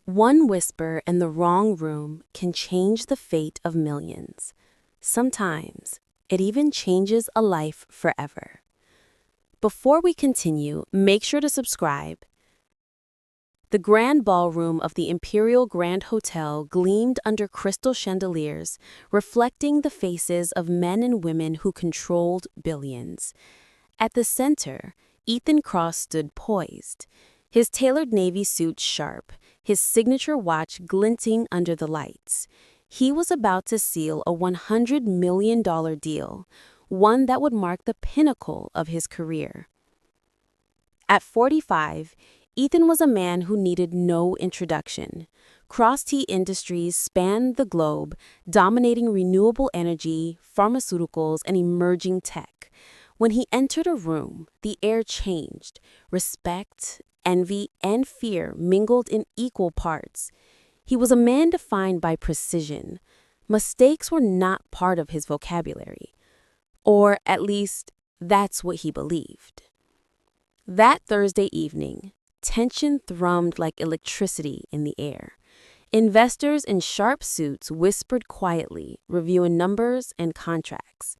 One whisper in the wrong room can change the fate of millions. Sometimes, it even changes a life forever. Before we continue, make sure to subscribe. The grand ballroom of the Imperial Grand Hotel gleamed under crystal chandeliers, reflecting the faces of men and women who controlled billions. At the center, Ethan Cross stood poised, his tailored navy suit sharp, his signature watch glinting under the lights. He was about to seal a $100 million deal, one that would mark the pinnacle of his career. At 45, Ethan was a man who needed no introduction. Cross T Industries spanned the globe, dominating renewable energy, pharmaceuticals, and emerging tech. When he entered a room, the air changed. Respect, envy, and fear mingled in equal parts. He was a man defined by precision. Mistakes were not part of his vocabulary. Or, at least, that's what he believed. That Thursday evening, tension thrummed like electricity in the air. Investors in sharp suits whispered quietly, reviewing numbers and contracts.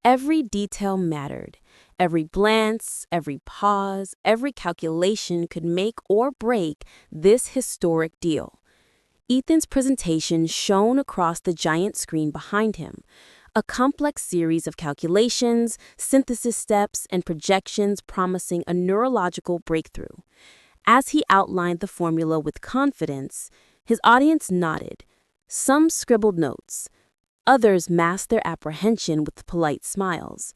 Every detail mattered. Every glance, every pause, every calculation could make or break this historic deal. Ethan's presentation shone across the giant screen behind him, a complex series of calculations, synthesis steps, and projections promising a neurological breakthrough. As he outlined the formula with confidence, his audience nodded. Some scribbled notes. Others masked their apprehension with polite smiles.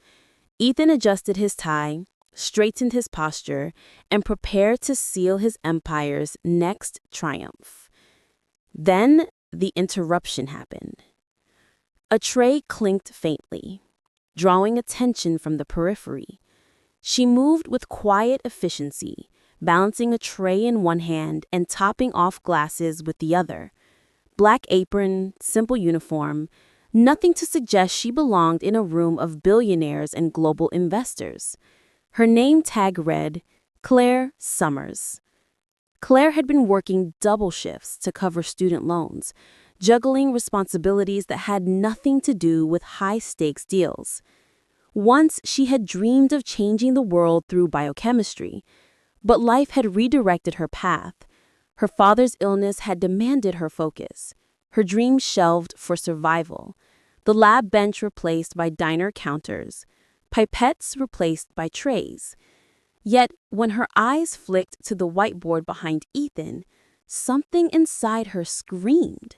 Ethan adjusted his tie, straightened his posture, and prepared to seal his empire's next triumph. Then the interruption happened. A tray clinked faintly, drawing attention from the periphery. She moved with quiet efficiency, balancing a tray in one hand and topping off glasses with the other. Black apron, simple uniform, nothing to suggest she belonged in a room of billionaires and global investors. Her name tag read, Clare Summers. Claire had been working double shifts to cover student loans, juggling responsibilities that had nothing to do with high-stakes deals. Once she had dreamed of changing the world through biochemistry, but life had redirected her path. Her father's illness had demanded her focus, her dreams shelved for survival, the lab bench replaced by diner counters, pipettes replaced by trays. Yet, when her eyes flicked to the whiteboard behind Ethan, something inside her screamed.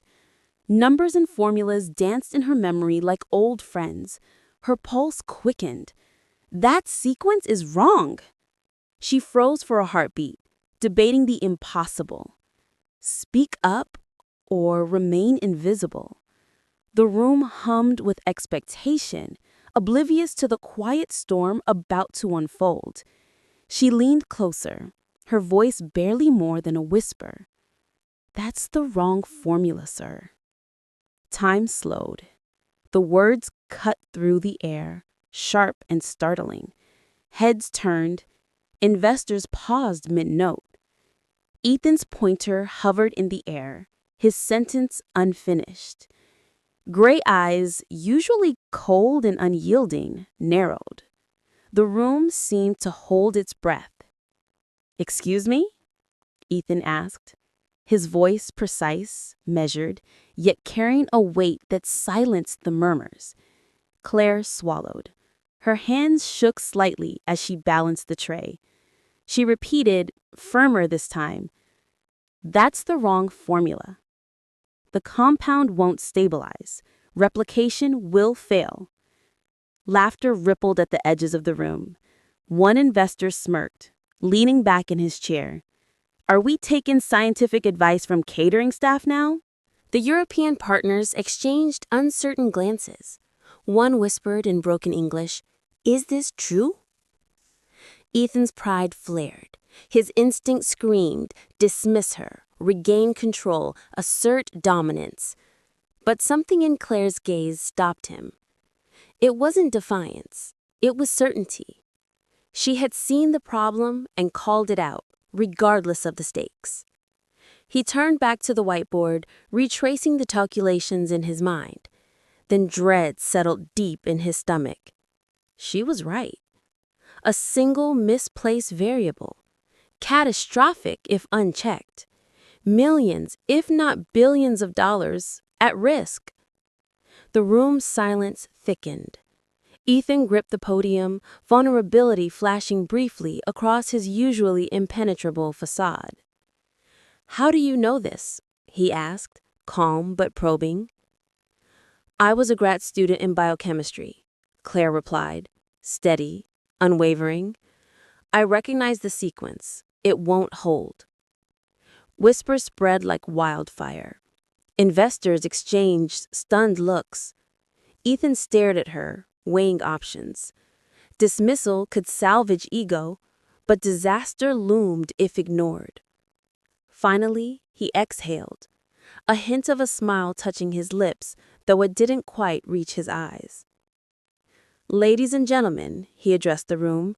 Numbers and formulas danced in her memory like old friends. Her pulse quickened. That sequence is wrong. She froze for a heartbeat, debating the impossible. Speak up or remain invisible. The room hummed with expectation, oblivious to the quiet storm about to unfold. She leaned closer, her voice barely more than a whisper. "That's the wrong formula, sir." Time slowed. The words cut through the air, sharp and startling. Heads turned. Investors paused mid-note. Ethan's pointer hovered in the air, his sentence unfinished. Gray eyes, usually cold and unyielding, narrowed. The room seemed to hold its breath. "Excuse me?" Ethan asked, his voice precise, measured, yet carrying a weight that silenced the murmurs. Claire swallowed. Her hands shook slightly as she balanced the tray. She repeated, firmer this time, "That's the wrong formula. The compound won't stabilize. Replication will fail." Laughter rippled at the edges of the room. One investor smirked, leaning back in his chair. "Are we taking scientific advice from catering staff now?" The European partners exchanged uncertain glances. One whispered in broken English, "Is this true?" Ethan's pride flared. His instinct screamed, dismiss her, regain control, assert dominance. But something in Claire's gaze stopped him. It wasn't defiance. It was certainty. She had seen the problem and called it out, regardless of the stakes. He turned back to the whiteboard, retracing the calculations in his mind. Then dread settled deep in his stomach. She was right. A single misplaced variable. Catastrophic if unchecked. Millions, if not billions of dollars, at risk. The room's silence thickened. Ethan gripped the podium, vulnerability flashing briefly across his usually impenetrable facade. "How do you know this?" he asked, calm but probing. "I was a grad student in biochemistry," Claire replied, steady, unwavering. "I recognize the sequence. It won't hold." Whispers spread like wildfire. Investors exchanged stunned looks. Ethan stared at her, weighing options. Dismissal could salvage ego, but disaster loomed if ignored. Finally, he exhaled, a hint of a smile touching his lips, though it didn't quite reach his eyes. "Ladies and gentlemen," he addressed the room,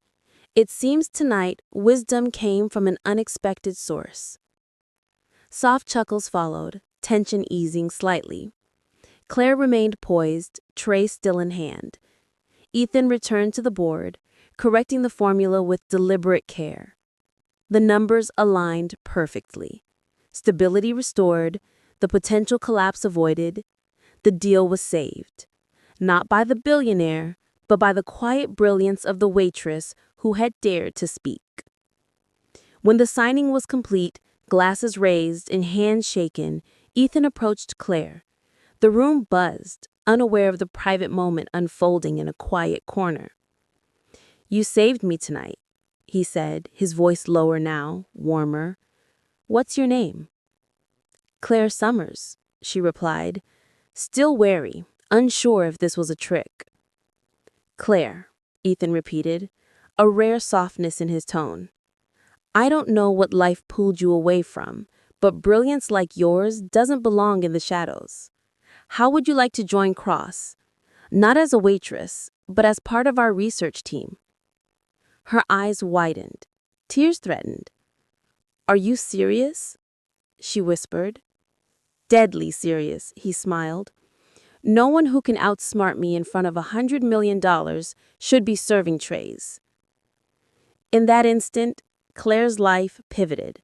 "it seems tonight wisdom came from an unexpected source." Soft chuckles followed, tension easing slightly. Claire remained poised, tray still in hand. Ethan returned to the board, correcting the formula with deliberate care. The numbers aligned perfectly. Stability restored, the potential collapse avoided. The deal was saved. Not by the billionaire, but by the quiet brilliance of the waitress who had dared to speak. When the signing was complete, glasses raised and hands shaken, Ethan approached Claire. The room buzzed, unaware of the private moment unfolding in a quiet corner. "You saved me tonight," he said, his voice lower now, warmer. "What's your name?" "Clare Summers," she replied, still wary, unsure if this was a trick. "Claire," Ethan repeated, a rare softness in his tone. "I don't know what life pulled you away from, but brilliance like yours doesn't belong in the shadows. How would you like to join Cross? Not as a waitress, but as part of our research team." Her eyes widened. Tears threatened. "Are you serious?" she whispered. "Deadly serious," he smiled. "No one who can outsmart me in front of $100 million should be serving trays." In that instant, Claire's life pivoted.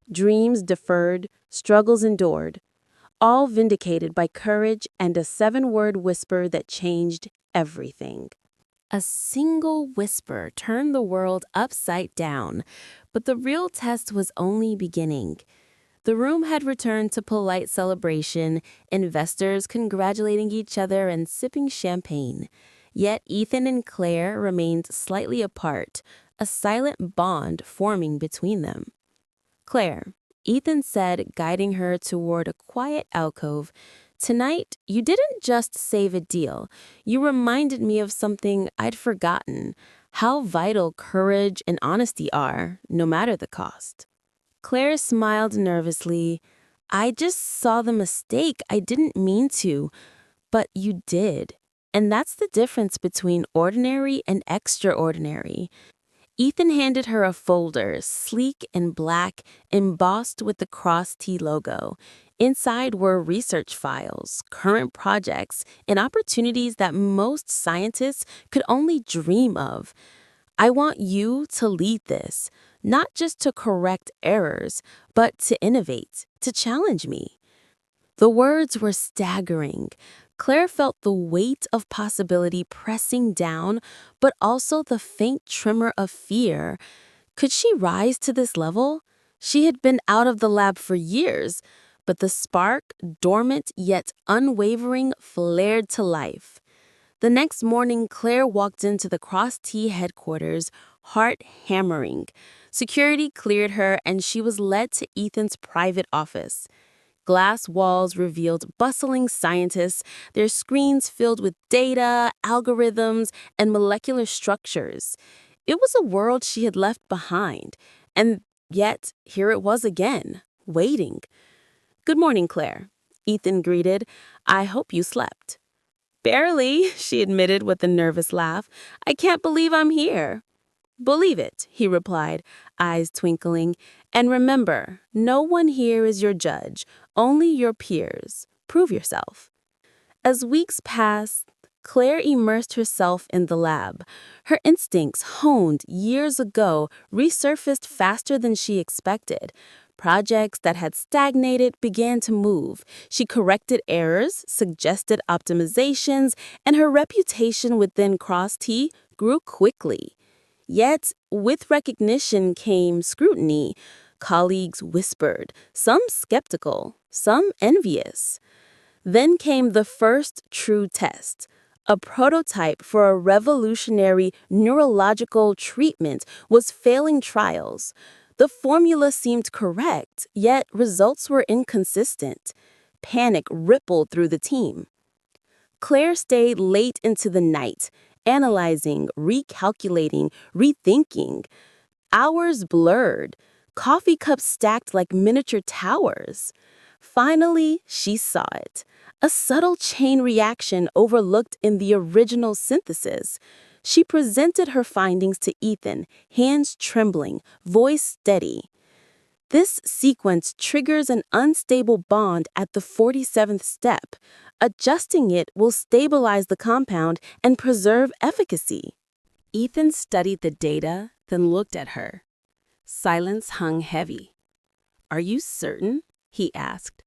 Dreams deferred, struggles endured, all vindicated by courage and a 7-word whisper that changed everything. A single whisper turned the world upside down, but the real test was only beginning. The room had returned to polite celebration, investors congratulating each other and sipping champagne. Yet Ethan and Claire remained slightly apart, a silent bond forming between them. "Claire," Ethan said, guiding her toward a quiet alcove, "tonight, you didn't just save a deal. You reminded me of something I'd forgotten, how vital courage and honesty are, no matter the cost." Claire smiled nervously. "I just saw the mistake. I didn't mean to, but you did. And that's the difference between ordinary and extraordinary." Ethan handed her a folder, sleek and black, embossed with the Cross T logo. Inside were research files, current projects, and opportunities that most scientists could only dream of. "I want you to lead this, not just to correct errors, but to innovate, to challenge me." The words were staggering. Claire felt the weight of possibility pressing down, but also the faint tremor of fear. Could she rise to this level? She had been out of the lab for years, but the spark, dormant yet unwavering, flared to life. The next morning, Claire walked into the Cross T headquarters, heart hammering. Security cleared her, and she was led to Ethan's private office. Glass walls revealed bustling scientists, their screens filled with data, algorithms, and molecular structures. It was a world she had left behind, and yet here it was again, waiting. "Good morning, Claire," Ethan greeted. "I hope you slept." "Barely," she admitted with a nervous laugh. "I can't believe I'm here." Believe it, he replied, eyes twinkling. And remember, no one here is your judge, only your peers. Prove yourself. As weeks passed, Claire immersed herself in the lab. Her instincts, honed years ago, resurfaced faster than she expected. Projects that had stagnated began to move. She corrected errors, suggested optimizations, and her reputation within Cross-T grew quickly. Yet, with recognition came scrutiny. Colleagues whispered, some skeptical, some envious. Then came the first true test. A prototype for a revolutionary neurological treatment was failing trials. The formula seemed correct, yet results were inconsistent. Panic rippled through the team. Claire stayed late into the night, analyzing, recalculating, rethinking. Hours blurred, coffee cups stacked like miniature towers. Finally, she saw it. A subtle chain reaction overlooked in the original synthesis. She presented her findings to Ethan, hands trembling, voice steady. This sequence triggers an unstable bond at the 47th step. Adjusting it will stabilize the compound and preserve efficacy. Ethan studied the data, then looked at her. Silence hung heavy. Are you certain? He asked.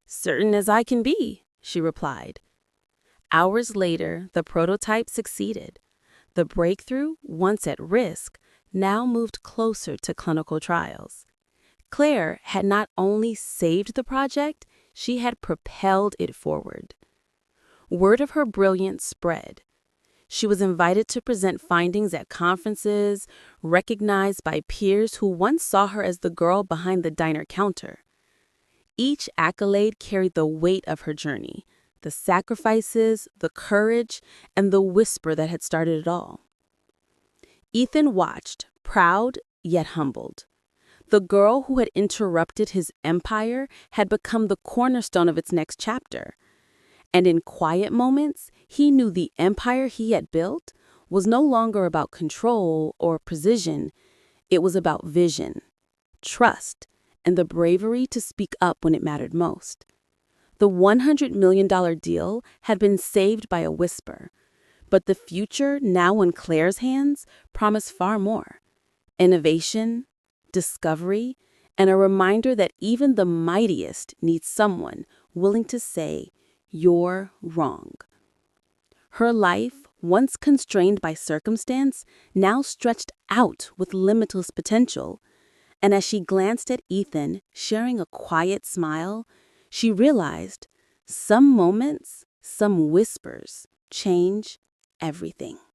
Certain as I can be, she replied. Hours later, the prototype succeeded. The breakthrough, once at risk, now moved closer to clinical trials. Claire had not only saved the project, she had propelled it forward. Word of her brilliance spread. She was invited to present findings at conferences, recognized by peers who once saw her as the girl behind the diner counter. Each accolade carried the weight of her journey, the sacrifices, the courage, and the whisper that had started it all. Ethan watched, proud yet humbled. The girl who had interrupted his empire had become the cornerstone of its next chapter. And in quiet moments, he knew the empire he had built was no longer about control or precision. It was about vision, trust, and the bravery to speak up when it mattered most. The $100 million deal had been saved by a whisper, but the future, now in Claire's hands, promised far more. Innovation, discovery, and a reminder that even the mightiest need someone willing to say, "You're wrong." Her life, once constrained by circumstance, now stretched out with limitless potential. And as she glanced at Ethan, sharing a quiet smile, she realized some moments, some whispers, change everything.